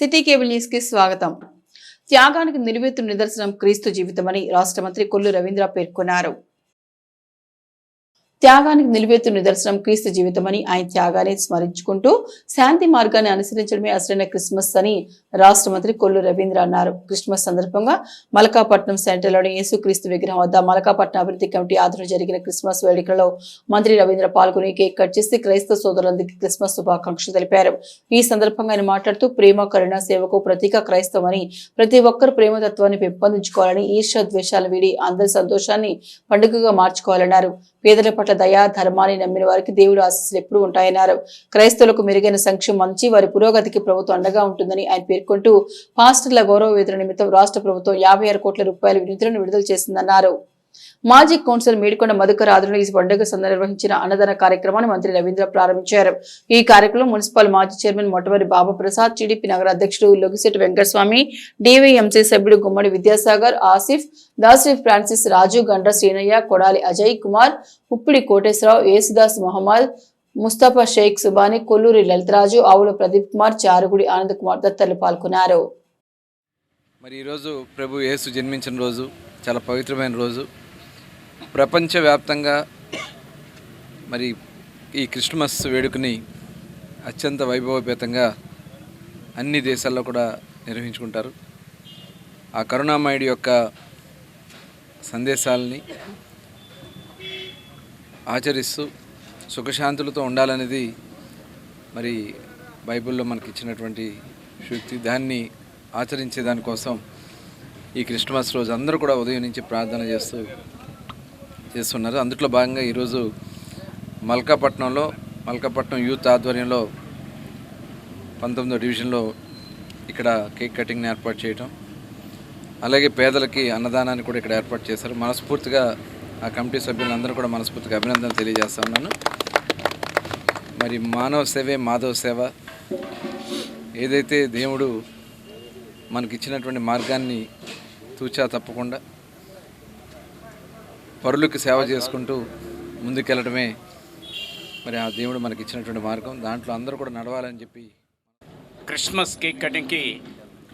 City cable news కి స్వాగతం. త్యాగానికి నిలువెత్తు నిదర్శనం క్రీస్తు జీవితమని రాష్ట్ర మంత్రి కొల్లు రవీంద్ర పేర్కొన్నారు. త్యాగానికి నిలువెత్తు నిదర్శనం క్రీస్తు జీవితమని, ఆయన త్యాగాన్ని స్మరించుకుంటూ శాంతి మార్గాన్ని అనుసరించడమే అసలైన క్రిస్మస్ అని రాష్ట్ర మంత్రి కొల్లు రవీంద్ర అన్నారు. క్రిస్మస్ సందర్భంగా మలకాపట్నం సెంటర్లోని యేసుక్రీస్తు విగ్రహం వద్ద మలకాపట్నం అభివృద్ధి కమిటీ ఆధ్వర్యంలో జరిగిన క్రిస్మస్ వేడుకలలో మంత్రి రవీంద్ర పాల్గొని కేక్ కట్ చేసి క్రైస్తవ సోదరులందరికీ క్రిస్మస్ శుభాకాంక్షలు తెలిపారు. ఈ సందర్భంగా ఆయన మాట్లాడుతూ ప్రేమ, కరుణ, సేవకు ప్రతీక క్రైస్తవమని, ప్రతి ఒక్కరు ప్రేమతత్వాన్ని పెంపొందించుకోవాలని, ఈర్ష్య ద్వేషాలను వీడి అందరి సంతోషాన్ని పండుగగా మార్చుకోవాలన్నారు. పేదల పట్ల దయా, ధర్మాన్ని నమ్మిన వారికి దేవుడు ఆశీస్సులు ఎప్పుడూ ఉంటాయన్నారు. క్రైస్తవులకు మెరుగైన సంక్షేమం అందించి వారి పురోగతికి ప్రభుత్వం అండగా ఉంటుందని ఆయన పేర్కొంటూ పాస్టర్ల గౌరవ వేతన నిమిత్తం రాష్ట్ర ప్రభుత్వం 56 కోట్ల రూపాయల నిధులను విడుదల చేసిందన్నారు. మాజీ కౌన్సిలర్ మేడికొండ మధుకర్ ఆధ్వర్యంలో ఈ పండుగ సందర్భంగా నిర్వహించిన అన్నదాన కార్యక్రమాన్ని మంత్రి రవీంద్ర ప్రారంభించారు. ఈ కార్యక్రమంలో మున్సిపల్ మాజీ చైర్మన్ మొట్టమొదటి బాబా ప్రసాద్, టీడీపీ నగర అధ్యక్షుడు లొగిశెట్టి వెంకటస్వామి, డీవీఎంసీ సభ్యుడు గుమ్మడి విద్యాసాగర్, ఆసిఫ్, దాసిఫ్ ఫ్రాన్సిస్, రాజు, గండ్ర శ్రీనయ్య, కొడాలి అజయ్ కుమార్, ఉప్పిడి కోటేశ్వరరావు, యేసుదాస్ మహమ్మద్, ముస్తఫా షేక్ సుబాని, కొల్లూరి లలితరాజు, ఆవుల ప్రదీప్ కుమార్, చారుగుడి ఆనంద్ కుమార్ తదితరులు పాల్గొన్నారు. మరి ఈరోజు ప్రభు యేసు జన్మించిన రోజు, చాలా పవిత్రమైన రోజు. ప్రపంచవ్యాప్తంగా మరి ఈ క్రిస్మస్ వేడుకని అత్యంత వైభవపేతంగా అన్ని దేశాల్లో కూడా నిర్వహించుకుంటారు. ఆ కరుణామయుడి యొక్క సందేశాలని ఆచరిస్తూ సుఖశాంతులతో ఉండాలనేది మరి బైబిల్లో మనకి ఇచ్చినటువంటి శక్తి. దాన్ని ఆచరించే దానికోసం ఈ క్రిస్మస్ రోజు అందరూ కూడా ఉదయం నుంచి ప్రార్థన చేస్తున్నారు. అందులో భాగంగా ఈరోజు మల్కాపట్నం యూత్ ఆధ్వర్యంలో 19వ డివిజన్లో ఇక్కడ కేక్ కటింగ్ని ఏర్పాటు చేయటం, అలాగే పేదలకి అన్నదానాన్ని కూడా ఇక్కడ ఏర్పాటు చేశారు. మనస్ఫూర్తిగా ఆ కమిటీ సభ్యులందరూ కూడా మనస్ఫూర్తిగా అభినందనలు తెలియజేస్తా ఉన్నాను. మరి మానవ సేవే మాధవ సేవ. ఏదైతే దేవుడు మనకిచ్చినటువంటి మార్గాన్ని తూచా తప్పకుండా పరులకు సేవ చేసుకుంటూ ముందుకెళ్ళడమే మరి ఆ దేవుడు మనకి ఇచ్చినటువంటి మార్గం. దాంట్లో అందరూ కూడా నడవాలని చెప్పి క్రిస్మస్ కేక్ కటింగ్కి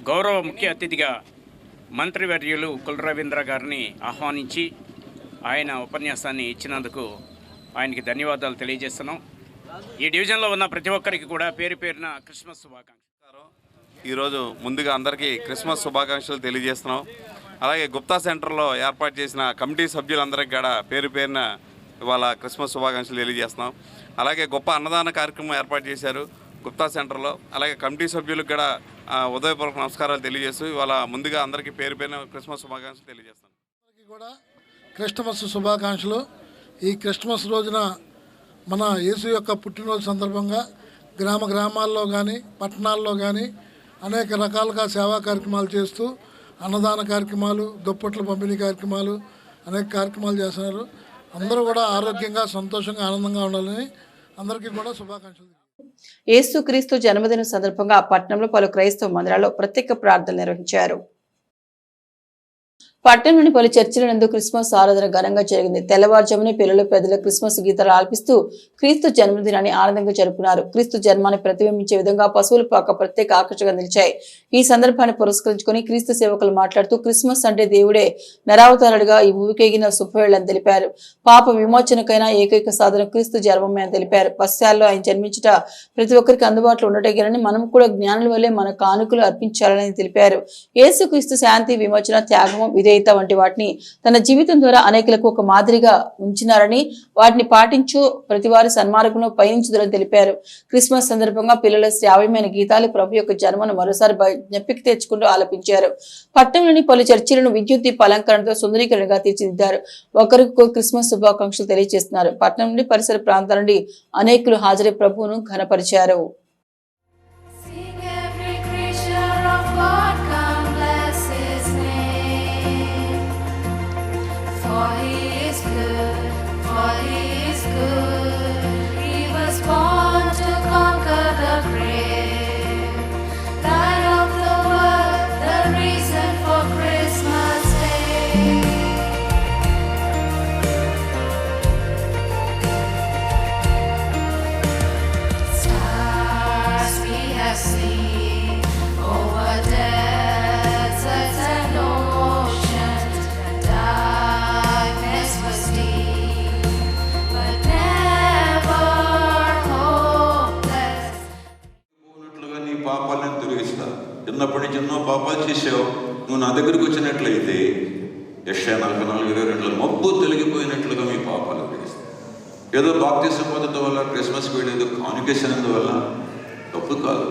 గౌరవ ముఖ్య అతిథిగా మంత్రివర్యులు కొల్లు రవీంద్ర గారిని ఆహ్వానించి ఆయన ఉపన్యాసాన్ని ఇచ్చినందుకు ఆయనకి ధన్యవాదాలు తెలియజేస్తున్నాం. ఈ డివిజన్లో ఉన్న ప్రతి ఒక్కరికి కూడా పేరు పేరున క్రిస్మస్ శుభాకాంక్షలు. ఈరోజు ముందుగా అందరికీ క్రిస్మస్ శుభాకాంక్షలు తెలియజేస్తున్నాం. అలాగే గుప్తా సెంటర్లో ఏర్పాటు చేసిన కమిటీ సభ్యులందరికీ కూడా పేరు పేరున ఇవాళ క్రిస్మస్ శుభాకాంక్షలు తెలియజేస్తున్నాం. అలాగే గొప్ప అన్నదాన కార్యక్రమం ఏర్పాటు చేశారు గుప్తా సెంటర్లో. అలాగే కమిటీ సభ్యులకు కూడా ఉదయపూర్వక నమస్కారాలు తెలియజేస్తూ ఇవాళ ముందుగా అందరికీ పేరు పేరున క్రిస్మస్ శుభాకాంక్షలు తెలియజేస్తాం. కూడా క్రిస్మస్ శుభాకాంక్షలు. ఈ క్రిస్మస్ రోజున మన యేసు యొక్క పుట్టినరోజు సందర్భంగా గ్రామాల్లో కానీ పట్టణాల్లో కానీ అనేక రకాలుగా సేవా కార్యక్రమాలు చేస్తూ అన్నదాన కార్యక్రమాలు, దుప్పట్ల పంపిణీ కార్యక్రమాలు, అనేక కార్యక్రమాలు చేస్తున్నారు. అందరూ కూడా ఆరోగ్యంగా, సంతోషంగా, ఆనందంగా ఉండాలని అందరికీ కూడా శుభాకాంక్షలు. యేసుక్రీస్తు జన్మదినం సందర్భంగా పట్టణంలో పలు క్రైస్తవ మందిరాల్లో ప్రత్యేక ప్రార్థనలు నిర్వహించారు. పట్టణంలోని పలు చర్చిల నందు క్రిస్మస్ ఆరాధన ఘనంగా జరిగింది. తెల్లవారుజామునే పిల్లలు, పెద్దలు క్రిస్మస్ గీతాలు ఆలపిస్తూ క్రీస్తు జన్మదినాన్ని ఆనందంగా జరుపుకున్నారు. క్రీస్తు జన్మాన్ని ప్రతిబింబించే విధంగా పశువుల పాక ప్రత్యేక ఆకర్షణగా నిలిచాయి. ఈ సందర్భాన్ని పురస్కరించుకుని క్రీస్తు సేవకులు మాట్లాడుతూ క్రిస్మస్ అంటే దేవుడే నరావతారుడుగా ఈ భూమికెగిన శుభవేళని తెలిపారు. పాప విమోచనకైనా ఏకైక సాధన క్రీస్తు జన్మమే అని తెలిపారు. పశ్చాల్లో ఆయన జన్మించుట ప్రతి ఒక్కరికి అందుబాటులో ఉండటేనని, మనం కూడా జ్ఞానుల వల్లే మన కానుకలు అర్పించాలని తెలిపారు. యేసుక్రీస్తు శాంతి, విమోచన, త్యాగము, విధేయత వంటి వాటిని తన జీవితం ద్వారా అనేకులకు ఒక మాదిరిగా ఉంచినారని, వాటిని పాటించు ప్రతి వారి సన్మార్గంలో పయనించుదని తెలిపారు. క్రిస్మస్ సందర్భంగా పిల్లల శ్రావ్యమైన గీతాలు ప్రభు యొక్క జన్మను మరోసారి జ్ఞప్తికి తెచ్చుకుంటూ ఆలపించారు. పట్టణంలోని పలు చర్చిలను విద్యుత్ దీప అలంకరణతో సుందరీకరణగా తీర్చిదిద్దారు. ఒకరికి క్రిస్మస్ శుభాకాంక్షలు తెలియజేస్తున్నారు. పట్టణం నుండి పరిసర ప్రాంతాల నుండి అనేకులు హాజరై ప్రభువును ఘనపరిచారు. Stars we have seen. Oh, పాపాలు చేసావు, నువ్వు నా దగ్గరికి వచ్చినట్లయితే యెషయా 44:22 మబ్బు తొలగిపోయినట్లుగా మీ పాపాలు తొలగిస్తాయి. ఏదో బాప్తిసం పొందడం వల్ల, క్రిస్మస్కి వెళ్ళేదో కాన్యుకేషన్ అందువల్ల తప్పు కాదు.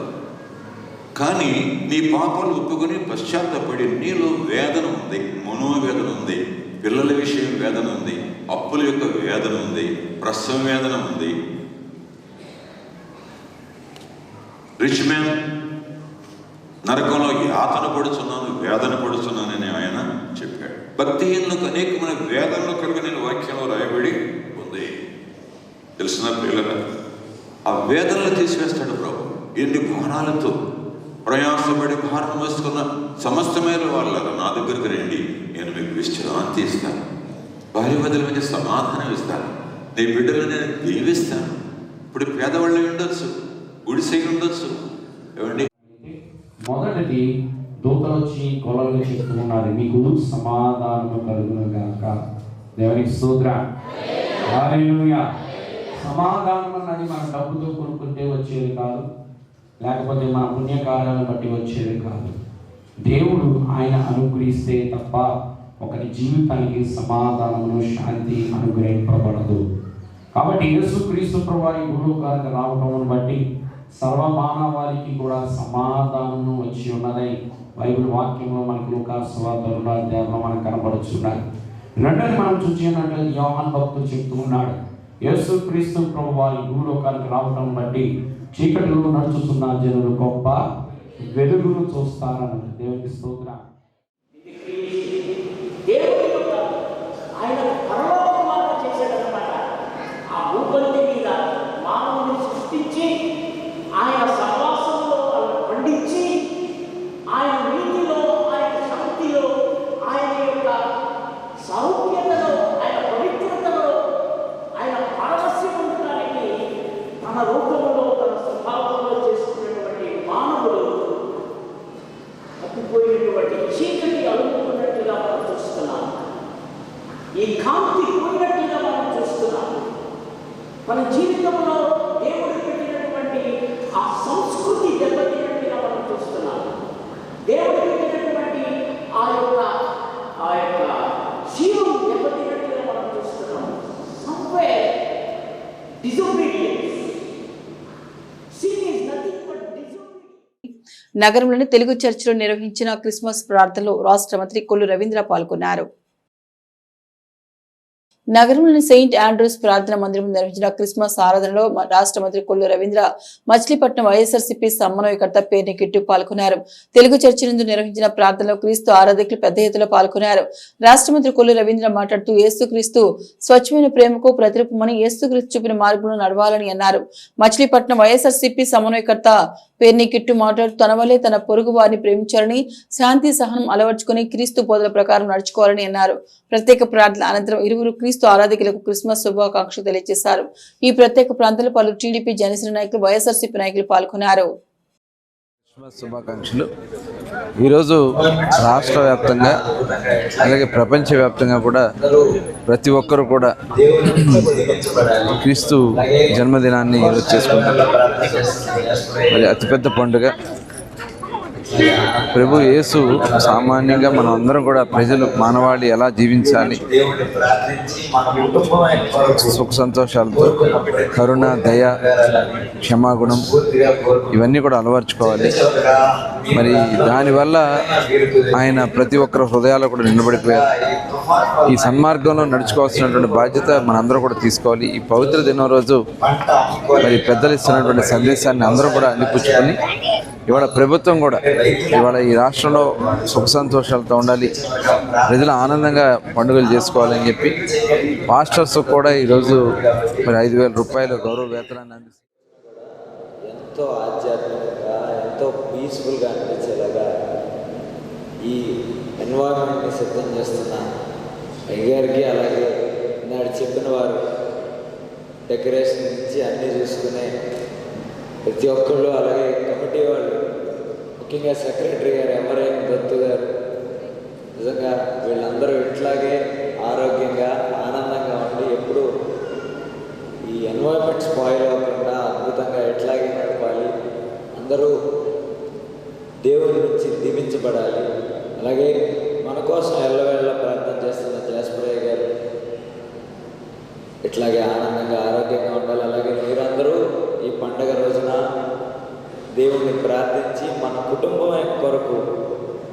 కానీ నీ పాపాలు ఒప్పుకొని పశ్చాత్తపడి నీలో వేదన ఉంది, మనోవేదన ఉంది, పిల్లల విషయం వేదన ఉంది, అప్పుల యొక్క వేదన ఉంది, ప్రసవ వేదన ఉంది, రిచ్ మ్యాన్ నరకంలో యాతన పడుతున్నాను, వేదన పడుతున్నానని ఆయన చెప్పాడు. భక్తిహీనులకు అనేకమైన వేదనలు కలిగి నేను వాక్యంలో రాయబడి ఉంది. తెలిసిన పిల్లల ఆ వేదనలు తీసివేస్తాడు ప్రభు. ఎన్ని భారాలతో ప్రయాసపడి భారం వేసుకున్న సమస్తమైన వాళ్ళ నా దగ్గరికి రండి, నేను మీకు విశ్రాంతి ఇస్తాను, భార్య బదుల మధ్య సమాధానం ఇస్తాను, నీ బిడ్డలు నేను దీవిస్తాను. ఇప్పుడు పేదవాళ్ళు ఉండొచ్చు, గుడిసె ఉండొచ్చు. ఏమండి, మొదటిది దూతలు వచ్చి కొలలుగా చెప్తూ ఉన్నారు, మీకు సమాధానము కలుగును గాక. దేవునికి స్తోత్రం. హల్లెలూయా. సమాధానం అన్నది మన డబ్బుతో కొనుక్కుంటే వచ్చేది కాదు, లేకపోతే మన పుణ్యకార్యాలను బట్టి వచ్చేది కాదు. దేవుడు ఆయన అనుగ్రహిస్తే తప్ప ఒకరి జీవితానికి సమాధానమును శాంతి అనుగ్రహింపబడదు. కాబట్టి యేసుక్రీస్తు ప్రభువారి భూలోకానికి రావటమును బట్టి సర్వమానవాళికి కూడా సమాధానము వచ్చి ఉన్నదని బైబిల్ వాక్యంలో మనకి లూకాసు సువార్త 2వ అధ్యాయంలో మనకు కనబడుచున్నాయి. రెండోది మనం చూసినట్లయితే యోహాను భక్తుడు చెప్తూ ఉన్నాడు, యేసుక్రీస్తు ప్రభువారి భూలోకానికి రావటం బట్టి చీకటిలో నడుచుతున్న జనులు గొప్ప వెలుగును చూస్తారని. దేవునికి స్తోత్రం. ఆయన పరలోకమాన చేశాడనమాట. ఆ భూపంతి మీద మానవుని సృష్టించి ఆయన సహవాసంలో పండించి ఆయన నీతిలో, ఆయన శాంతిలో, ఆయన యొక్క సౌఖ్యతలో, ఆయన పవిత్రతలో, ఆయన పారవస్యం ఉండడానికి తన రూపంలో, తన స్వభావంలో చేసుకున్నటువంటి మానవుడు తప్పిపోయినటువంటి చీకటి అలుముకున్నట్టుగా మనం చూస్తున్నాం. ఈ కాంతి పోయినట్టుగా మనం చూస్తున్నాం. మన జీవితంలో దేవుడు పెట్టినటువంటి ఆ సంస్కృతి దెబ్బతిన్నట్టుగా మనం చూస్తున్నాం. దేవుడు పెట్టినటువంటి ఆ యొక్క జీవం దెబ్బతిన్నట్టుగా మనం చూస్తున్నాం. Somewhere disobedience. Sin is nothing but disobedience. నగరంలోని తెలుగు చర్చిలో నిర్వహించిన క్రిస్మస్ ప్రార్థనలో రాష్ట్ర మంత్రి కొల్లు రవీంద్ర పాల్గొన్నారు. నగరంలోని సెయింట్ ఆండ్రూస్ ప్రార్థన మందిరం నిర్వహించిన క్రిస్మస్ ఆరాధనలో రాష్ట్ర మంత్రి కొల్లు రవీంద్ర, మచిలీపట్నం వైఎస్ఆర్సీపీ సమన్వయకర్త పేర్ని కిట్టు పాల్గొన్నారు. తెలుగు చర్చి నందు నిర్వహించిన ప్రార్థనలో క్రీస్తు ఆరాధకులు పెద్ద ఎత్తులో పాల్గొన్నారు. రాష్ట్ర మంత్రి కొల్లు రవీంద్ర మాట్లాడుతూ యేసుక్రీస్తు స్వచ్ఛమైన ప్రేమకు ప్రతిరూపమని, యేసుక్రీస్తు చూపిన మార్గంలో నడవాలని అన్నారు. మచిలీపట్నం వైఎస్ఆర్సీపీ సమన్వయకర్త పేర్ని కిట్టు మాట్లాడుతూ తన వల్లే తన పొరుగు వారిని ప్రేమించాలని, శాంతి సహనం అలవర్చుకుని క్రీస్తు బోధల ప్రకారం నడుచుకోవాలని అన్నారు. ప్రత్యేక ప్రార్థన అనంతరం ఇరువురు క్రీస్తు ఆరాధకులకు క్రిస్మస్ శుభాకాంక్షలు తెలియజేశారు. ఈ ప్రత్యేక ప్రాంతంలో పలువురు టీడీపీ, జనసేన నాయకులు, వైఎస్ఆర్సీపీ నాయకులు పాల్గొన్నారు. క్రిస్మస్ శుభాకాంక్షలు. ఈరోజు రాష్ట్ర వ్యాప్తంగా అలాగే ప్రపంచవ్యాప్తంగా కూడా ప్రతి ఒక్కరు కూడా క్రీస్తు జన్మదినాన్ని ఈరోజు చేసుకుంటారు. మరి అతిపెద్ద పండుగ ప్రభు యేసు. సామాన్యంగా మనం అందరం కూడా ప్రజలు, మానవాళి ఎలా జీవించాలి, సుఖ సంతోషాలతో, కరుణ, దయ, క్షమాగుణం ఇవన్నీ కూడా అలవర్చుకోవాలి. మరి దానివల్ల ఆయన ప్రతి ఒక్కరి హృదయాల్లో కూడా నిలబడిపోయారు. ఈ సన్మార్గంలో నడుచుకోవాల్సినటువంటి బాధ్యత మనందరూ కూడా తీసుకోవాలి. ఈ పవిత్ర దినం రోజు మరి పెద్దలు ఇస్తున్నటువంటి సందేశాన్ని అందరూ కూడా అందిపుచ్చుకొని ఇవాళ ప్రభుత్వం కూడా ఇవాళ ఈ రాష్ట్రంలో సుఖ సంతోషాలతో ఉండాలి, ప్రజలు ఆనందంగా పండుగలు చేసుకోవాలని చెప్పి పాస్టర్స్ కూడా ఈరోజు మరి 5,000 రూపాయలు గౌరవ వేతనాన్ని అందిస్తారు. ఎంతో ఆధ్యాత్మికంగా, ఎంతో పీస్ఫుల్గా అనిపించేలాగా ఈ ఎన్వైరన్మెంట్ని సిద్ధం చేస్తున్న అయ్యగారికి, అలాగే నాడు చెప్పిన వారు డెకరేషన్ నుంచి అన్నీ చూసుకునే ప్రతి ఒక్కళ్ళు, అలాగే కమిటీ వాళ్ళు, ముఖ్యంగా సెక్రటరీ గారు ఎమరైన్ దత్తు గారు, నిజంగా వీళ్ళందరూ ఇట్లాగే ఆరోగ్యంగా, ఆనందంగా ఉండి ఎప్పుడు ఈ ఎన్వైరన్మెంట్ స్పాయిల్ అవ్వకుండా అద్భుతంగా ఎట్లాగే నడపాలి, అందరూ దేవుడి నుంచి దీవించబడాలి. దీవించబడాలి. అలాగే మన కోసం ఎల్లవేళ ప్రార్థన చేస్తున్న జాస్పరయ్య గారు ఇట్లాగే ఆనందంగా ఆరోగ్యంగా ఉండాలి. అలాగే మీరందరూ ఈ పండగ రోజున దేవుణ్ణి ప్రార్థించి మన కుటుంబం కొరకు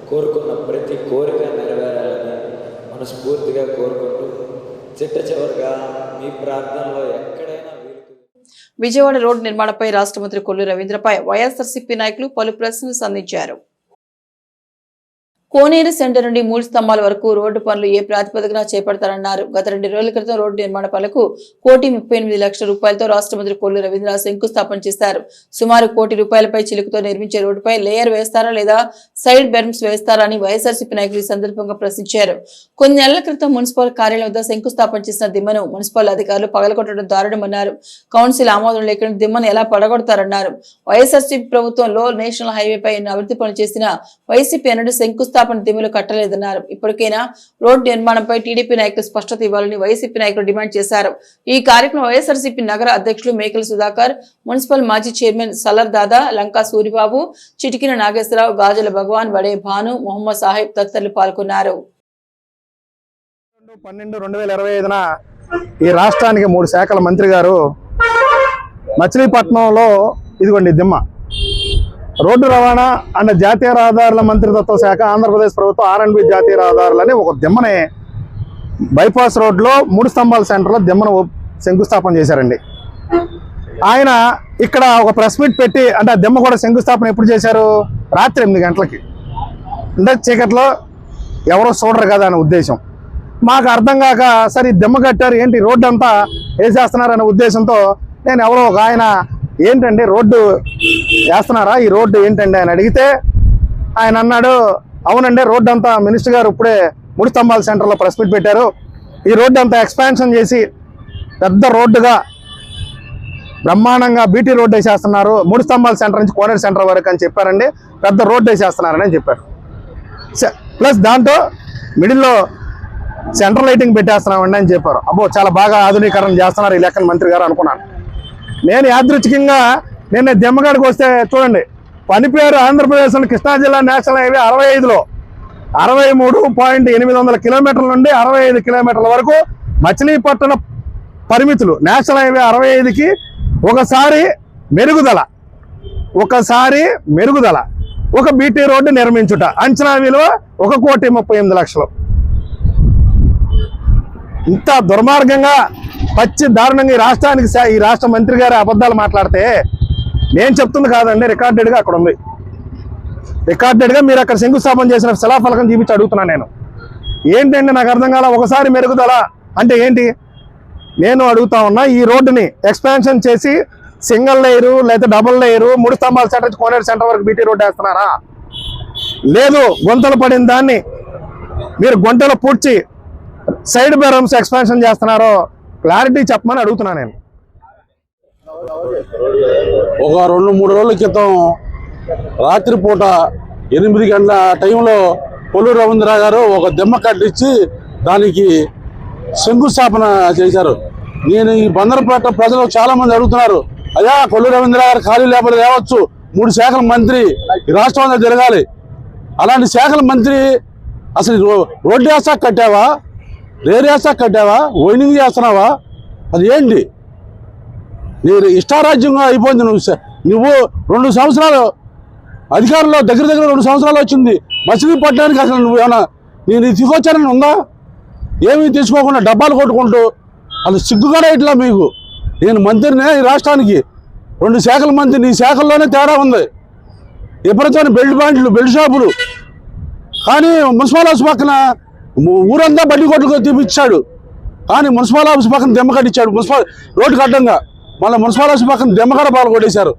కోరుకున్న ప్రతి కోరిక నెరవేరాలని మనస్ఫూర్తిగా కోరుకుంటూ చిట్ట చివరిగా మీ ప్రార్థనలో ఎక్కడైనా విజయవాడ రోడ్డు నిర్మాణంపై రాష్ట్ర మంత్రి కొల్లు రవీంద్రపై వైఎస్ఆర్సీపీ నాయకులు పలు ప్రశ్నలు సంధించారు. కోనేరు సెంటర్ నుండి 3 స్తంభాల వరకు రోడ్డు పనులు ఏ ప్రాతిపదికన చేపడతారన్నారు. గత 2 రోజుల క్రితం రోడ్డు నిర్మాణ పనులకు 1,38,00,000 రూపాయలతో రాష్ట్ర మంత్రి కొల్లు రవీంద్ర శంకుస్థాపన చేశారు. సుమారు 1 కోటి రూపాయలపై చిలుకుతో నిర్మించే రోడ్డుపై లేయర్ వేస్తారా లేదా సైడ్ బెర్మ్స్ వేస్తారా అని వైఎస్ఆర్సీపీ నాయకులు ఈ సందర్భంగా ప్రశ్నించారు. కొన్ని నెలల క్రితం మున్సిపల్ కార్యాలయం వద్ద శంకుస్థాపన చేసిన దిమ్మను మున్సిపల్ అధికారులు పగలగొట్టడం దారుణమన్నారు. కౌన్సిల్ ఆమోదం లేకుండా దిమ్మను ఎలా పడగొడతారన్నారు. వైఎస్ఆర్సీపీ ప్రభుత్వంలో నేషనల్ హైవేపై అభివృద్ధి పనులు చేసిన వైసీపీ అన్నట్టు శంకుస్థాపన దిమ్ములు కట్టలేదన్నారు. ఇప్పటికైనా రోడ్డు నిర్మాణంపై టీడీపీ నాయకులు స్పష్టత ఇవ్వాలని వైసీపీ నాయకులు డిమాండ్ చేశారు. ఈ కార్యక్రమం వైఎస్ఆర్సీపీ నగర అధ్యక్షులు మేకల సుధాకర్, మున్సిపల్ మాజీ చైర్మన్ సలర్ దాదా, లంకా సూరిబాబు, చిటికిన నాగేశ్వరరావు, గాజుల భగవాన్, వడే భాను, మొహమ్మద్ సాహిబ్ తదితరులు పాల్గొన్నారు. 12/12/2025 ఈ రాష్ట్రానికి 3 శాఖల మంత్రి గారు మచిలీపట్నంలో ఇదిగోండి దిమ్మ రోడ్డు రవాణా అండ్ జాతీయ రహదారుల మంత్రిత్వ శాఖ ఆంధ్రప్రదేశ్ ప్రభుత్వం R&B జాతీయ రహదారులని ఒక దిమ్మని బైపాస్ రోడ్లో 3 స్తంభాల సెంటర్లో దిమ్మను శంకుస్థాపన చేశారండి. ఆయన ఇక్కడ ఒక ప్రెస్ మీట్ పెట్టి అంటే ఆ దిమ్మ కూడా శంకుస్థాపన ఎప్పుడు చేశారు? రాత్రి 8 గంటలకి. అంటే చీకట్లో ఎవరో చూడరు కదా అనే ఉద్దేశం. మాకు అర్థం కాక సరే ఈ దిమ్మ కట్టారు ఏంటి రోడ్డు అంతా వేసేస్తున్నారు అనే ఉద్దేశంతో నేను ఎవరో ఒక ఆయన ఏంటండి రోడ్డు వేస్తున్నారా ఈ రోడ్డు ఏంటండి అని అడిగితే ఆయన అన్నాడు అవునండి రోడ్డు అంతా మినిస్టర్ గారు ఇప్పుడే 3 స్తంభాల సెంటర్లో ప్రెస్ మీట్ పెట్టారు. ఈ రోడ్డు అంతా ఎక్స్పాన్షన్ చేసి పెద్ద రోడ్డుగా బ్రహ్మాండంగా బీటీ రోడ్డు వేసేస్తున్నారు 3 స్తంభాల సెంటర్ నుంచి కోనేరు సెంటర్ వరకు అని చెప్పారండి. పెద్ద రోడ్డు వేసేస్తున్నారని చెప్పారు. ప్లస్ దాంట్లో మిడిల్లో సెంట్రల్ లైటింగ్ పెట్టేస్తున్నామండి అని చెప్పారు. అబ్బో చాలా బాగా ఆధునీకరణ చేస్తున్నారు ఈ లెక్కన మంత్రి గారు అనుకున్నాను. నేను యాదృచ్ఛికంగా నిన్న దిమ్మగడికి వస్తే చూడండి పని పేరు ఆంధ్రప్రదేశ్లోని కృష్ణా జిల్లా నేషనల్ హైవే 65లో 63.800 కిలోమీటర్ల నుండి 65 కిలోమీటర్ల వరకు మచిలీపట్నం పరిమితులు. నేషనల్ హైవే 65కి ఒకసారి మెరుగుదల ఒక బీటీ రోడ్డు నిర్మించుట అంచనా విలువ 1,38,00,000. ఇంత దుర్మార్గంగా పచ్చి దారుణంగా ఈ రాష్ట్ర మంత్రి గారి అబద్ధాలు మాట్లాడితే నేను చెప్తుంది కాదండి, రికార్డెడ్గా అక్కడ ఉంది. రికార్డెడ్గా మీరు అక్కడ శంకుస్థాపన చేసిన శిలాఫలకం చూపించి అడుగుతున్నాను నేను. ఏంటంటే నాకు అర్థం కాల ఒకసారి మెరుగుదల అంటే ఏంటి నేను అడుగుతా ఉన్నా. ఈ రోడ్డుని ఎక్స్పాన్షన్ చేసి సింగిల్ లేయరు లేదా డబుల్ లేయరు 3 స్తంభాల సెంటర్ నుంచి కోనేరు సెంటర్ వరకు బీటీ రోడ్డు వేస్తున్నారా? లేదు గుంతలు పడిన దాన్ని మీరు గుంటలు పూడ్చి సైడ్ బెరమ్స్ ఎక్స్పాన్షన్ చేస్తున్నారో క్లారిటీ చెప్పమని అడుగుతున్నా నేను. ఒక 2-3 రోజుల క్రితం రాత్రిపూట 8 గంటల టైంలో కొల్లు రవీంద్ర గారు ఒక దిమ్మ కట్టించి దానికి శంకుస్థాపన చేశారు. నేను ఈ బందరపేట ప్రజలు చాలా మంది అడుగుతున్నారు, అయ్యా కొల్లు రవీంద్ర గారు ఖాళీ లేబర్ తేవచ్చు 3 శాఖల మంత్రి ఈ రాష్ట్రం అంతా తిరగాలి. అలాంటి శాఖల మంత్రి అసలు రోడ్డు వేస్తా కట్టావా, రేరు వేస్తా కట్టావా, వైనింగ్ చేస్తున్నావా? అది ఏంటి? నేను ఇష్టారాజ్యంగా అయిపోయింది. నువ్వు 2 సంవత్సరాలు అధికారంలో దగ్గర 2 సంవత్సరాలు వచ్చింది. మచిలీపట్నానికి అసలు నువ్వు ఏమన్నా నేను తీసుకొచ్చానని ఉందా? ఏమీ తీసుకోకుండా డబ్బాలు కొట్టుకుంటూ అది సిగ్గుగా ఇట్లా మీకు. నేను మంత్రినే ఈ రాష్ట్రానికి 2 శాఖల మంత్రి, నీ శాఖల్లోనే తేడా ఉంది. ఎప్పుడైతే బెల్ట్ ప్యాంట్లు బెల్ట్ షాపులు కానీ మున్సిపల్ హౌస్ పక్కన ఊరంతా బడ్డీ కొట్టుకు తీపిచ్చాడు. కానీ మున్సిపల్ హౌస్ పక్కన దెమ్మ కట్టించాడు. మున్సిపల్ రోడ్డు కట్టంగా మళ్ళీ మున్సిపల్ హౌస్ పక్కన దెమ్మగడ పాలు కొట్టేశారు.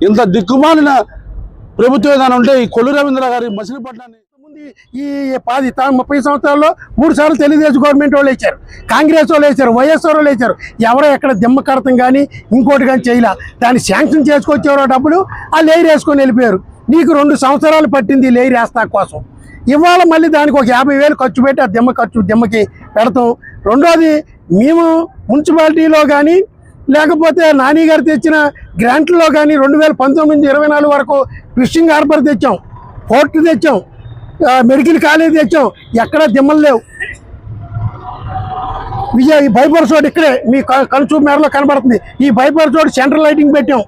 ఇంత దిక్కుమాలిన ప్రభుత్వం ఏదైనా ఉంటే ఈ కొల్లు రవీంద్ర గారి మచిలీపట్నాన్ని ఈ 30 సంవత్సరాల్లో 3 సార్లు తెలుగుదేశం గవర్నమెంట్ వాళ్ళు వేశారు, కాంగ్రెస్ వాళ్ళు వేశారు, వైఎస్ఆర్ వాళ్ళు వేశారు. ఎవరో ఎక్కడ దిమ్మ కడతం కానీ ఇంకోటి కానీ చేయలే. దాన్ని శాంక్షన్ చేసుకొచ్చేవారో డబ్బులు ఆ లేయర్ వేసుకొని వెళ్ళిపోయారు. నీకు 2 సంవత్సరాలు పట్టింది లేయర్ వేస్తా కోసం. ఇవాళ మళ్ళీ దానికి ఒక 50,000 ఖర్చు పెట్టి ఆ దిమ్మకి పెడతాం. రెండోది మేము మున్సిపాలిటీలో కానీ లేకపోతే నాని గారు తెచ్చిన గ్రాంట్లో కానీ 2019-24 వరకు ఫిషింగ్ హార్బర్ తెచ్చాం, పోర్టు తెచ్చాం, మెడికల్ కాలేజీ తెచ్చాం, ఎక్కడా దిమ్మలు లేవు. ఈ బైపాస్ రోడ్ ఇక్కడే మీ కనుచూపు మేరలో కనబడుతుంది. ఈ బైపాస్ రోడ్ సెంట్రల్ లైటింగ్ పెట్టాం,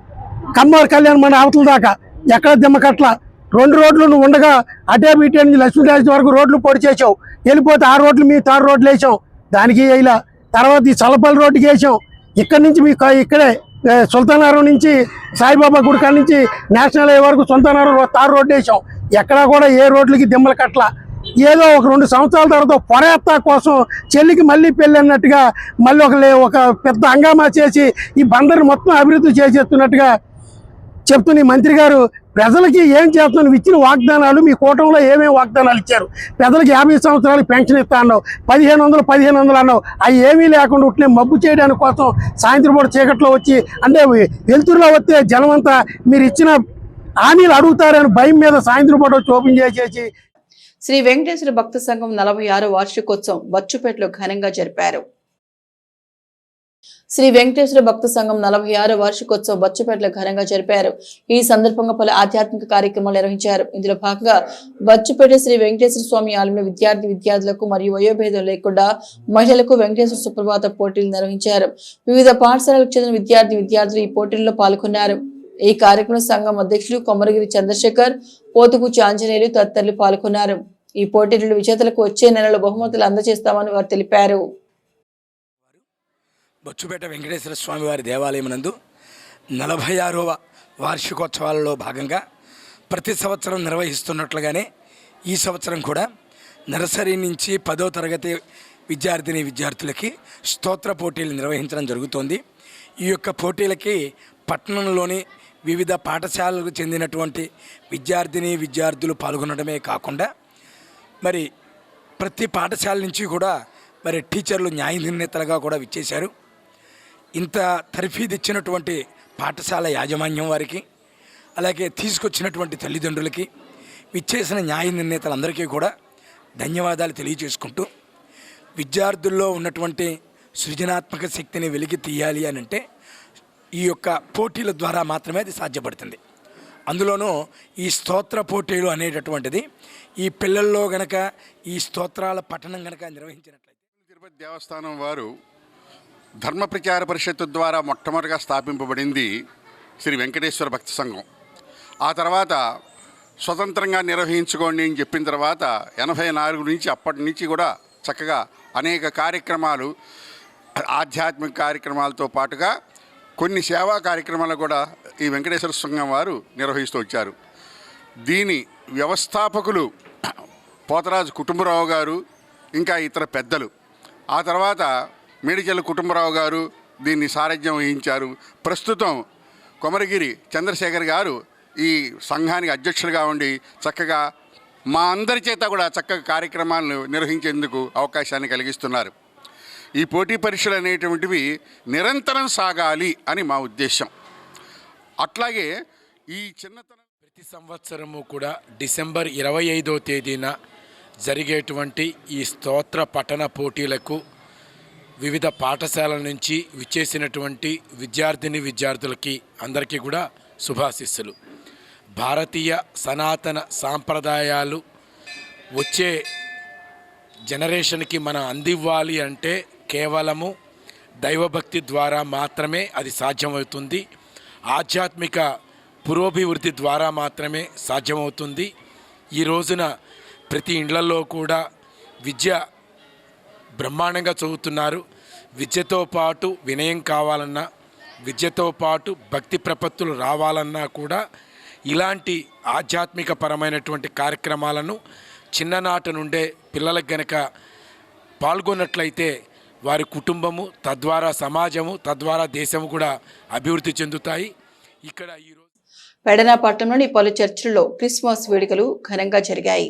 కమ్మవారి కళ్యాణ్ మన అవతల దాకా ఎక్కడ దిమ్మ కట్ల. 2 రోడ్లు నువ్వు ఉండగా అటే బీటే నుంచి లక్ష్మీరాజు వరకు రోడ్లు పొడి చేసావు, వెళ్ళిపోతే 6 రోడ్లు మీ 3 రోడ్లు వేసాం, దానికి ఇలా. తర్వాత ఈ చల్లపల్లి రోడ్డుకి వేసాం. ఇక్కడి నుంచి మీ ఇక్కడే సుల్తానారం నుంచి సాయిబాబా గుడి కాడ నుంచి నేషనల్ హైవే వరకు సుల్తానారం 3 రోడ్లు వేసాం. ఎక్కడా కూడా ఏ రోడ్లకి దిమ్మల కట్ల. ఏదో ఒక 2 సంవత్సరాల తర్వాత పొరేత్తా కోసం చెల్లికి మళ్ళీ పెళ్ళి అన్నట్టుగా మళ్ళీ ఒక పెద్ద హంగామా చేసి ఈ బందరు మొత్తం అభివృద్ధి చేసేస్తున్నట్టుగా చెప్తున్న ఈ మంత్రి గారు ప్రజలకి ఏం చేస్తున్నారు? ఇచ్చిన వాగ్దానాలు మీ కూటమిలో ఏమేమి వాగ్దానాలు ఇచ్చారు? ప్రజలకు 50 సంవత్సరాలకు పెన్షన్ ఇస్తా అన్నావు, 1500 అన్నావు. అవి ఏమీ లేకుండా ఉంటే మబ్బు చేయడానికి కోసం సాయంత్రం పూట చీకట్లో వచ్చి అంటే వెలుతురులో వస్తే జనమంతా మీరు ఇచ్చిన హామీలు అడుగుతారని భయం మీద సాయంత్రం పూట వచ్చి ఓపెన్ చేసేసి. శ్రీ వెంకటేశ్వర భక్త సంఘం 46వ వార్షికోత్సవం బచ్చుపేటలో ఘనంగా జరిపారు. శ్రీ వెంకటేశ్వర భక్త సంఘం 46వ వార్షికోత్సవం బచ్చుపేటలో ఘనంగా జరిపారు. ఈ సందర్భంగా పలు ఆధ్యాత్మిక కార్యక్రమాలు నిర్వహించారు. ఇందులో భాగంగా బచ్చుపేట శ్రీ వెంకటేశ్వర స్వామి ఆలయంలో విద్యార్థులకు మరియు వయోభేదం లేకుండా మహిళలకు వెంకటేశ్వర సుప్రభాత పోటీలు నిర్వహించారు. వివిధ పాఠశాలలకు చెందిన విద్యార్థులు ఈ పోటీల్లో పాల్గొన్నారు. ఈ కార్యక్రమం సంఘం అధ్యక్షులు కొమరగిరి చంద్రశేఖర్, పోతుకూచి ఆంజనేయులు తదితరులు పాల్గొన్నారు. ఈ పోటీలలో విజేతలకు వచ్చే నెలలో బహుమతులు అందజేస్తామని వారు తెలిపారు. బొచ్చుపేట వెంకటేశ్వర స్వామి వారి దేవాలయం నందు 46వ వార్షికోత్సవాలలో భాగంగా ప్రతి సంవత్సరం నిర్వహిస్తున్నట్లుగానే ఈ సంవత్సరం కూడా నర్సరీ నుంచి 10వ తరగతి విద్యార్థులకి స్తోత్ర పోటీలు నిర్వహించడం జరుగుతోంది. ఈ యొక్క పోటీలకి పట్టణంలోని వివిధ పాఠశాలలకు చెందినటువంటి విద్యార్థులు పాల్గొనడమే కాకుండా మరి ప్రతి పాఠశాల నుంచి కూడా మరి టీచర్లు న్యాయ నిర్ణేతలుగా కూడా విచ్చేశారు. ఇంత తర్ఫీదు ఇచ్చినటువంటి పాఠశాల యాజమాన్యం వారికి, అలాగే తీసుకొచ్చినటువంటి తల్లిదండ్రులకి, విచ్చేసిన న్యాయ నిర్ణేతలందరికీ కూడా ధన్యవాదాలు తెలియజేసుకుంటూ, విద్యార్థుల్లో ఉన్నటువంటి సృజనాత్మక శక్తిని వెలికి తీయాలి అని అంటే ఈ యొక్క పోటీల ద్వారా మాత్రమే అది సాధ్యపడుతుంది. అందులోనూ ఈ స్తోత్ర పోటీలు అనేటటువంటిది ఈ పిల్లల్లో గనక ఈ స్తోత్రాల పఠనం గనక నిర్వహించినట్లయితే, తిరుపతి దేవస్థానం వారు ధర్మ ప్రచార పరిషత్తు ద్వారా మొట్టమొదటిగా స్థాపింపబడింది శ్రీ వెంకటేశ్వర భక్త సంఘం. ఆ తర్వాత స్వతంత్రంగా నిర్వహించుకోండి అని చెప్పిన తర్వాత 84 నుంచి అప్పటి నుంచి కూడా చక్కగా అనేక కార్యక్రమాలు, ఆధ్యాత్మిక కార్యక్రమాలతో పాటుగా కొన్ని సేవా కార్యక్రమాలు కూడా ఈ వెంకటేశ్వర సంఘం వారు నిర్వహిస్తూ వచ్చారు. దీని వ్యవస్థాపకులు పోతరాజు కుటుంబరావు గారు, ఇంకా ఇతర పెద్దలు. ఆ తర్వాత మేడిచెల్ల కుటుంబరావు గారు దీన్ని సారథ్యం వహించారు. ప్రస్తుతం కొమరగిరి చంద్రశేఖర్ గారు ఈ సంఘానికి అధ్యక్షులుగా ఉండి చక్కగా మా అందరి చేత కూడా చక్కగా కార్యక్రమాలను నిర్వహించేందుకు అవకాశాన్ని కలిగిస్తున్నారు. ఈ పోటీ పరీక్షలు అనేటువంటివి నిరంతరం సాగాలి అని మా ఉద్దేశం. అట్లాగే ఈ చిన్నతనం ప్రతి సంవత్సరము కూడా డిసెంబర్ 25వ తేదీన జరిగేటువంటి ఈ స్తోత్ర పఠన పోటీలకు వివిధ పాఠశాలల నుంచి విచ్చేసినటువంటి విద్యార్థులకి అందరికీ కూడా శుభాశీస్సులు. భారతీయ సనాతన సాంప్రదాయాలు వచ్చే జనరేషన్కి మనం అందివ్వాలి అంటే కేవలము దైవభక్తి ద్వారా మాత్రమే అది సాధ్యమవుతుంది. ఆధ్యాత్మిక పురోభివృద్ధి ద్వారా మాత్రమే సాధ్యమవుతుంది. ఈ రోజున ప్రతి ఇండ్లలో కూడా విద్య బ్రహ్మాండంగా చదువుతున్నారు. విద్యతో పాటు వినయం కావాలన్నా, విద్యతో పాటు భక్తి ప్రపత్తులు రావాలన్నా కూడా ఇలాంటి ఆధ్యాత్మిక పరమైనటువంటి కార్యక్రమాలను చిన్ననాటి నుండే పిల్లలకు గనక పాల్గొన్నట్లయితే వారి కుటుంబము, తద్వారా సమాజము, తద్వారా దేశము కూడా అభివృద్ధి చెందుతాయి. ఇక్కడ ఈరోజు పెడన పట్టణంలోని పలు చర్చిల్లో క్రిస్మస్ వేడుకలు ఘనంగా జరిగాయి.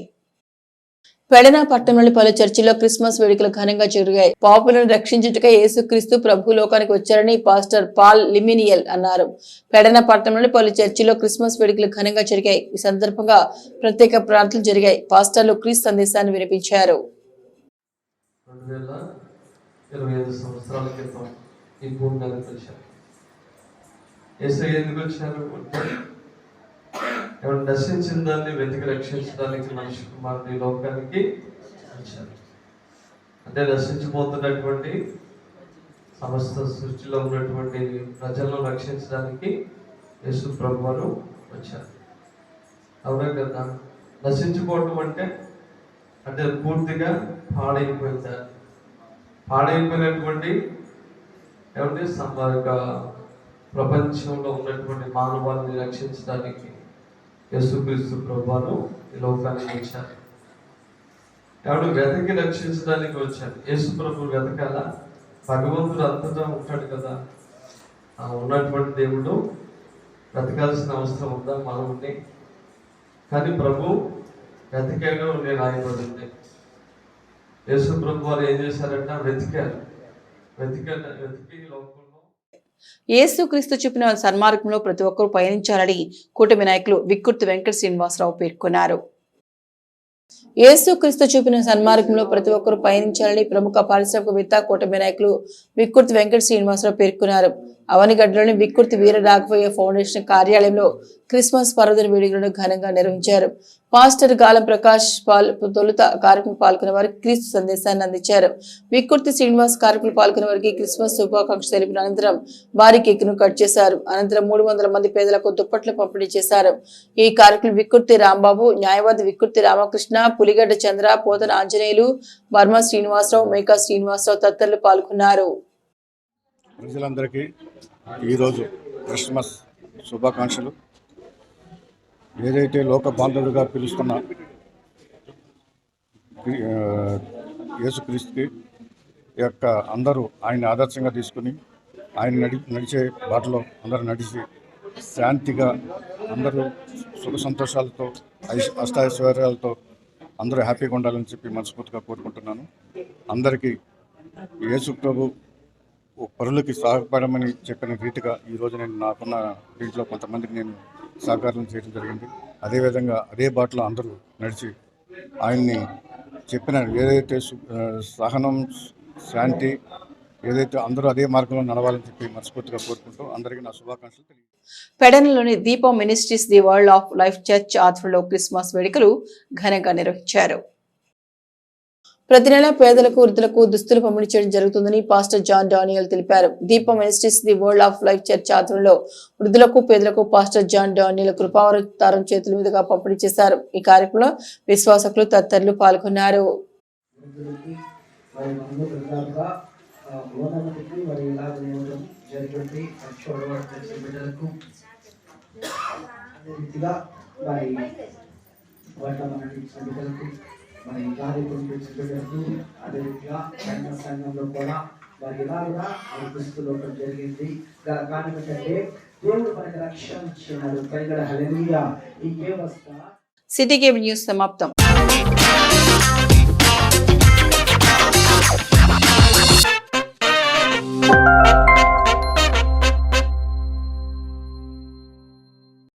పెడన పట్టణంలోని పలు చర్చిల్లో క్రిస్మస్ వేడుకలు ఘనంగా జరిగాయి. పాపులను రక్షించుటకై యేసుక్రీస్తు ప్రభు లోకానికి వచ్చారని పాస్టర్ పాల్ లిమినియల్ అన్నారు. పెడన పట్టణంలోని పలు చర్చిల్లో క్రిస్మస్ వేడుకలు ఘనంగా జరిగాయి. ఈ సందర్భంగా ప్రత్యేక ప్రార్థనలు జరిగాయి. పాస్టర్లు క్రీస్తు సందేశాన్ని వినిపించారు. 2025 సంవత్సరాల క్రితం ఈ భూమి మీదకి వచ్చారు. యేసయ్య ఎందుకు వచ్చారు అంటే ఎవరు నశించిన దాన్ని వెతికి రక్షించడానికి మనిషి కుమారుడు ఈ లోకానికి వచ్చారు. అంటే నశించిపోతున్నటువంటి సమస్త సృష్టిలో ఉన్నటువంటి ప్రజలను రక్షించడానికి యేసు ప్రభువారు వచ్చారు. అవునా కదా? నశించిపోవటం అంటే పూర్తిగా పాడైపోయినటువంటి ఏమంటే ప్రపంచంలో ఉన్నటువంటి మానవాళిని రక్షించడానికి యేసుక్రీస్తు ప్రభువారు ఈ లోకానికి వచ్చారు. ఎవడు వెతకి రక్షించడానికి వచ్చాడు. యేసు ప్రభు వెతకాల, భగవంతుడు అంతటా ఉంటాడు కదా. ఉన్నటువంటి దేవుడు వెతకాల్సిన అవసరం ఉందా మనల్ని? కానీ ప్రభు వెతికాడు నేను రాయబడింది. యేసు ప్రభు వారు ఏం చేశారంట? వెతికి లోకంలో యేసుక్రీస్తు చూపిన సన్మార్గంలో ప్రతి ఒక్కరూ పయనించాలని కూటమి నాయకులు విక్కుర్తి వెంకట శ్రీనివాసరావు పేర్కొన్నారు. యేసుక్రీస్తు చూపిన సన్మార్గంలో ప్రతి ఒక్కరూ పయనించాలని ప్రముఖ పారిశ్రామికవేత్త కూటమి నాయకులు విక్కుర్తి వెంకట శ్రీనివాసరావు పేర్కొన్నారు. అవనిగడ్డలోని విక్కుర్తి వీర రాఘవయ్య ఫౌండేషన్ కార్యాలయంలో క్రిస్మస్ పర్వదిన వేడుకలను ఘనంగా నిర్వహించారు. పాస్టర్ గాలం ప్రకాష్ తొలుత కార్యక్రమం పాల్గొన్న వారికి క్రీస్తు సందేశాన్ని అందించారు. విక్కుర్తి శ్రీనివాస్ కార్యక్రమం పాల్గొన్న వారికి క్రిస్మస్ శుభాకాంక్షలు తెలిపిన అనంతరం భారీ కేకును కట్ చేశారు. అనంతరం 300 మంది పేదలకు దుప్పట్లు పంపిణీ చేశారు. ఈ కార్యక్రమం విక్కుర్తి రాంబాబు, న్యాయవాది విక్కుర్తి రామకృష్ణ, పులిగడ్డ చంద్ర, పోతన ఆంజనేయులు, వర్మ శ్రీనివాసరావు, మేకా శ్రీనివాసరావు తదితరులు పాల్గొన్నారు. ప్రజలందరికీ ఈరోజు క్రిస్మస్ శుభాకాంక్షలు. ఏదైతే లోక బాంధవుడిగా పిలుస్తున్న యేసుక్రీస్తుకి యొక్క అందరూ ఆయన ఆదర్శంగా తీసుకుని ఆయన నడిచే బాటలో అందరూ నడిచి శాంతిగా అందరూ సుఖ సంతోషాలతో అష్టైశ్వర్యాలతో అందరూ హ్యాపీగా ఉండాలని చెప్పి మనస్ఫూర్తిగా కోరుకుంటున్నాను. అందరికీ యేసు ప్రభు పరులకి సహాయపడమని చెప్పిన రీతిగా ఈరోజు నేను నాకున్న దీంట్లో కొంతమందికి నేను సహకారం చేయడం జరిగింది. అదేవిధంగా అదే బాటలో అందరూ నడిచి ఆయన్ని చెప్పిన ఏదైతే సహనం, శాంతి ఏదైతే అందరూ అదే మార్గంలో నడవాలని చెప్పి మనస్ఫూర్తిగా కోరుకుంటూ అందరికీ నా శుభాకాంక్షలు తెలియజేస్తాను. పెడనలోని దీపం ministries the world of life church ఆధ్వర్యంలో క్రిస్మస్ వేడుకలు ఘనంగా నిర్వహించారు. ప్రతి నెల పేదలకు, వృద్ధులకు దుస్తులు పంపిణీ చేయడం జరుగుతుందని పాస్టర్ జాన్ డానియల్ తెలిపారు. దీపం ministries the world of life church ఆధ్వర్యంలో వృద్ధులకు, పేదలకు పాస్టర్ జాన్ డానియల్ కృపావతారం చేతుల మీదుగా పంపిణీ చేశారు. ఈ కార్యక్రమంలో విశ్వాసకులు తదితరులు పాల్గొన్నారు. మరి కార్యక్రమం బిడ్డలకు అదేవిధంగా సంఘంలో కూడా వారి ఇలాగా క్రీస్తులో జరిగింది. గల కారణం ఏంటంటే దేవుడు మనకి రక్షణ ఇచ్చినాడు. పైగా హల్లెలూయా. ఈ వ్యవస్థ సిటీ కేబుల్ న్యూస్ సమాప్తం.